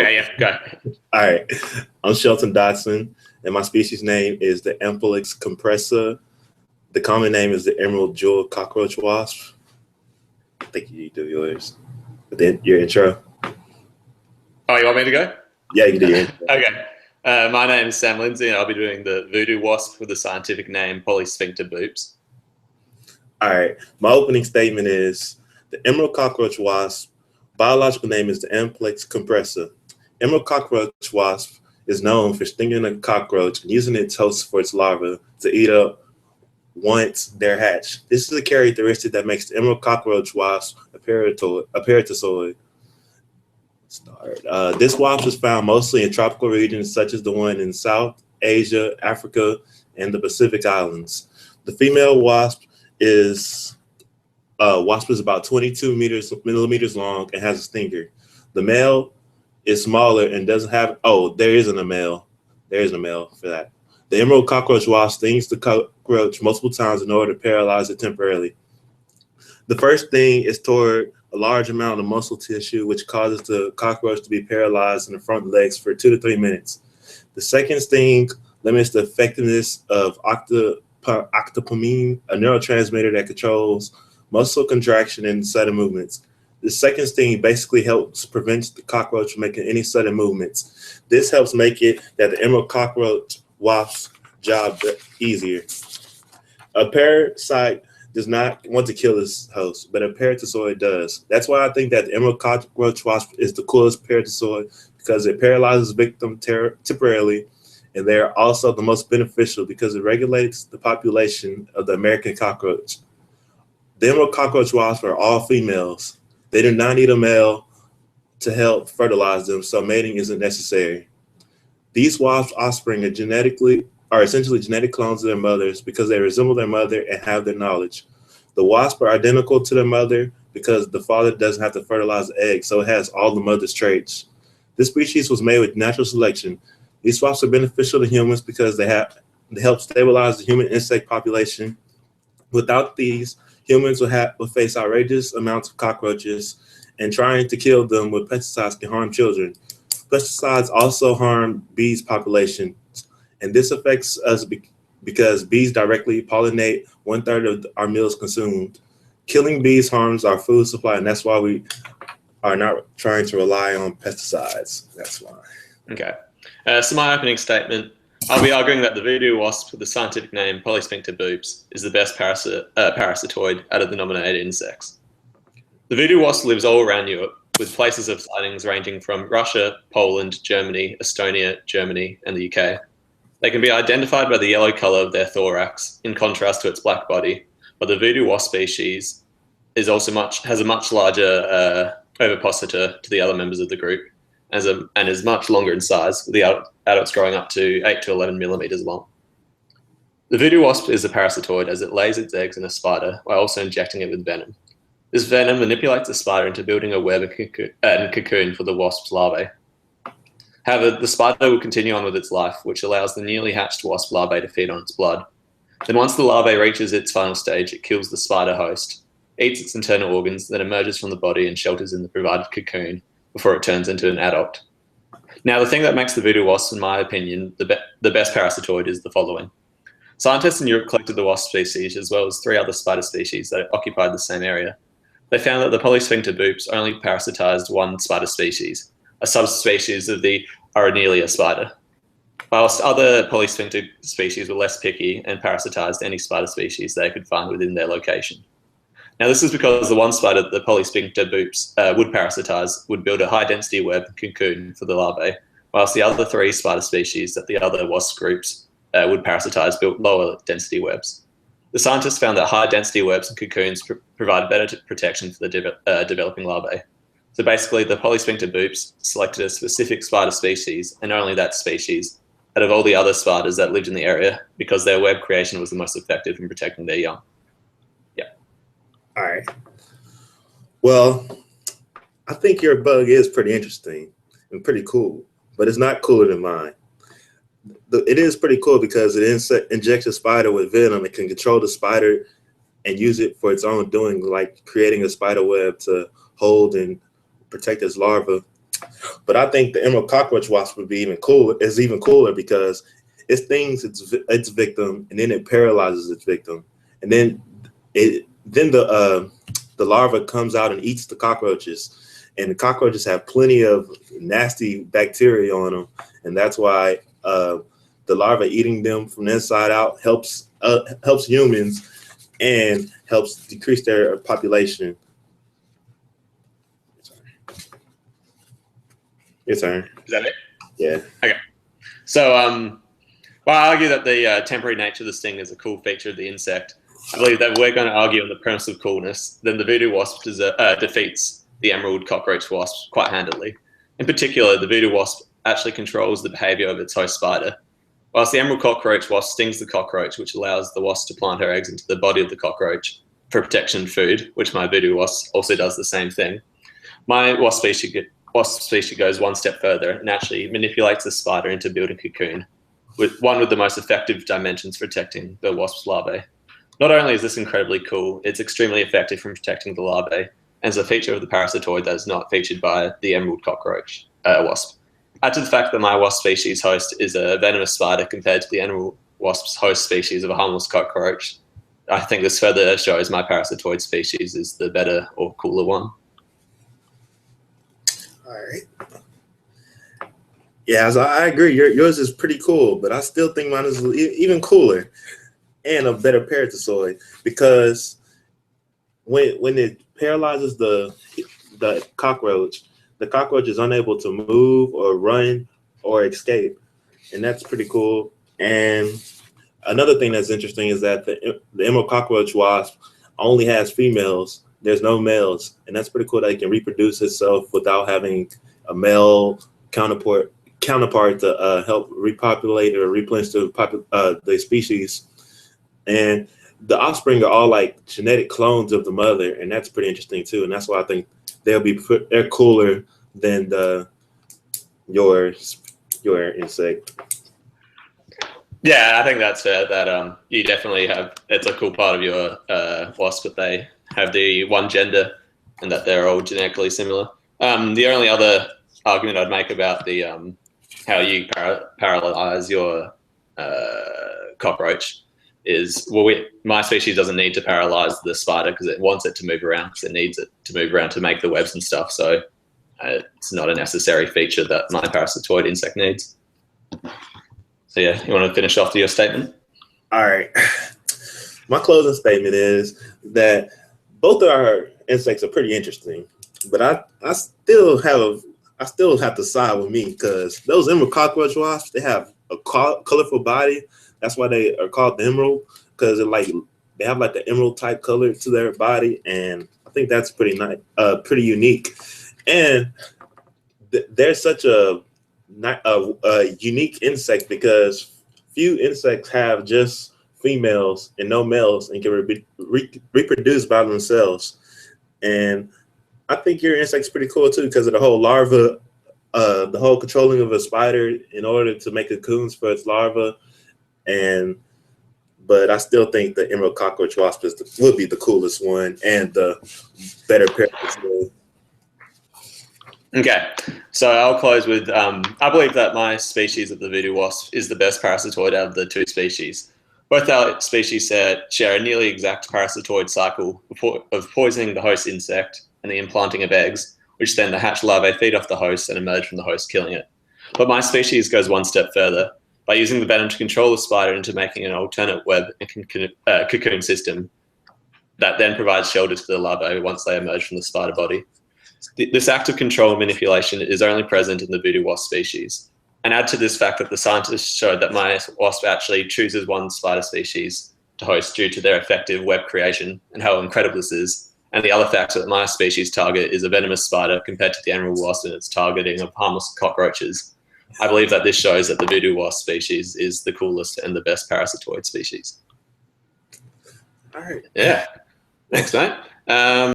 Okay, yeah, go. All right. I'm Shelton Dotson, and my species name is the Ampulex compressa. The common name is the emerald jewel cockroach wasp. I think you do yours. But then your intro. Oh, you want me to go? Yeah, you can do your intro. Okay. My name is Sam Lindsay, and I'll be doing the voodoo wasp with the scientific name Polysphincta boops. All right. My opening statement is the emerald cockroach wasp. Biological name is the Ampulex compressa. Emerald cockroach wasp is known for stinging a cockroach and using its host for its larvae to eat up once they're hatched. This is a characteristic that makes the emerald cockroach wasp a parasitoid. This wasp is found mostly in tropical regions such as the one in South Asia, Africa, and the Pacific Islands. The female wasp is about 22 millimeters long and has a stinger. The male is smaller and doesn't have. Oh, there isn't a male. There isn't a male for that. The emerald cockroach wasp stings the cockroach multiple times in order to paralyze it temporarily. The first sting is toward a large amount of muscle tissue, which causes the cockroach to be paralyzed in the front legs for 2 to 3 minutes. The second sting limits the effectiveness of octopamine, a neurotransmitter that controls muscle contraction and sudden movements. The second sting basically helps prevent the cockroach from making any sudden movements. This helps make it that the emerald cockroach wasp's job easier. A parasite does not want to kill its host, but a parasitoid does. That's why I think that the emerald cockroach wasp is the coolest parasitoid, because it paralyzes victim temporarily, and they are also the most beneficial because it regulates the population of the American cockroach. The emerald cockroach wasps are all females. They do not need a male to help fertilize them, so mating isn't necessary. These wasps' offspring are essentially genetic clones of their mothers because they resemble their mother and have their knowledge. The wasps are identical to their mother because the father doesn't have to fertilize the egg, so it has all the mother's traits. This species was made with natural selection. These wasps are beneficial to humans because they help stabilize the human insect population. Without these, humans would face outrageous amounts of cockroaches, and trying to kill them with pesticides can harm children. Pesticides also harm bees' population, and this affects us because bees directly pollinate 1/3 of our meals consumed. Killing bees harms our food supply, and that's why we are not trying to rely on pesticides. That's why. Okay. So my opening statement, I'll be arguing that the voodoo wasp with the scientific name Polysphincta boops is the best parasitoid out of the nominated insects. The voodoo wasp lives all around Europe, with places of sightings ranging from Russia, Poland, Germany, Estonia, Germany, and the UK. They can be identified by the yellow color of their thorax, in contrast to its black body, but the voodoo wasp species has a much larger ovipositor to the other members of the group, and is much longer in size, with the adults growing up to 8 to 11 millimeters long. The voodoo wasp is a parasitoid as it lays its eggs in a spider while also injecting it with venom. This venom manipulates the spider into building a web and cocoon for the wasp's larvae. However, the spider will continue on with its life, which allows the newly hatched wasp larvae to feed on its blood. Then once the larvae reaches its final stage, it kills the spider host, eats its internal organs, then emerges from the body and shelters in the provided cocoon before it turns into an adult. Now, the thing that makes the voodoo wasp, in my opinion, the best parasitoid is the following. Scientists in Europe collected the wasp species as well as 3 other spider species that occupied the same area. They found that the Polysphincta boops only parasitized one spider species, a subspecies of the Aranelia spider, whilst other Polysphincta species were less picky and parasitized any spider species they could find within their location. Now, this is because the one spider that the Polysphincta boops would parasitize would build a high-density web cocoon for the larvae, whilst the other 3 spider species that the other wasp groups would parasitize built lower-density webs. The scientists found that high-density webs and cocoons provide better protection for the developing larvae. So basically, the Polysphincta boops selected a specific spider species, and only that species, out of all the other spiders that lived in the area, because their web creation was the most effective in protecting their young. Yeah. All right. Well, I think your bug is pretty interesting and pretty cool, but it's not cooler than mine. It is pretty cool because it injects a spider with venom. It can control the spider and use it for its own doing, like creating a spider web to hold and protect its larva. But I think the emerald cockroach wasp would be even cooler because it stings its victim, and then it paralyzes its victim, and then the larva comes out and eats the cockroaches, and the cockroaches have plenty of nasty bacteria on them, and that's why the larva eating them from the inside out helps humans and helps decrease their population. Your turn. Is that it? Yeah. Okay. So, well, I argue that the temporary nature of the sting is a cool feature of the insect. I believe that we're going to argue on the premise of coolness. Then the voodoo wasp defeats the emerald cockroach wasp quite handily. In particular, the voodoo wasp actually controls the behavior of its host spider. Whilst the emerald cockroach wasp stings the cockroach, which allows the wasp to plant her eggs into the body of the cockroach for protection and food, which my voodoo wasp also does the same thing. My wasp species goes one step further and actually manipulates the spider into building a cocoon, with the most effective dimensions for protecting the wasp's larvae. Not only is this incredibly cool, it's extremely effective for protecting the larvae, and is a feature of the parasitoid that is not featured by the emerald cockroach wasp. Add to the fact that my wasp species host is a venomous spider compared to the emerald wasp's host species of a harmless cockroach. I think this further shows my parasitoid species is the better or cooler one. All right. Yeah, so I agree. Yours is pretty cool, but I still think mine is even cooler and a better parasitoid, because when it paralyzes the cockroach is unable to move or run or escape, and that's pretty cool. And another thing that's interesting is that the emerald cockroach wasp only has females. There's no males, and that's pretty cool that it can reproduce itself without having a male counterpart to help repopulate or replenish the species. And the offspring are all like genetic clones of the mother, and that's pretty interesting too. And that's why I think they're cooler than your insect. Yeah, I think that's fair. That you definitely have. It's a cool part of your wasp that they have the one gender, and that they're all genetically similar. The only other argument I'd make about the how you paralyze your cockroach is, well, my species doesn't need to paralyze the spider because it wants it to move around, because it needs it to move around to make the webs and stuff. So it's not a necessary feature that my parasitoid insect needs. So yeah, you want to finish off your statement? All right. My closing statement is that both of our insects are pretty interesting, but I still have to side with me, because those emerald cockroach wasps, they have a colorful body. That's why they are called the emerald, because they have like the emerald type color to their body, and I think that's pretty nice, pretty unique. And they're such a unique insect, because few insects have just females and no males and can reproduce by themselves. And I think your insect's pretty cool too, because of the whole larva, the whole controlling of a spider in order to make cocoons for its larva. But I still think the emerald cockroach wasp would be the coolest one and the better parasitoid. Okay, so I'll close with, I believe that my species of the voodoo wasp is the best parasitoid out of the two species. Both our species share a nearly exact parasitoid cycle of poisoning the host insect and the implanting of eggs, which then the hatched larvae feed off the host and emerge from the host, killing it. But my species goes one step further by using the venom to control the spider into making an alternate web and cocoon system that then provides shelter to the larvae once they emerge from the spider body. This act of control and manipulation is only present in the voodoo wasp species. And add to this fact that the scientists showed that my wasp actually chooses one spider species to host due to their effective web creation and how incredible this is. And the other fact that my species target is a venomous spider compared to the emerald wasp in its targeting of harmless cockroaches. I believe that this shows that the voodoo wasp species is the coolest and the best parasitoid species. All right. Yeah. Thanks, mate.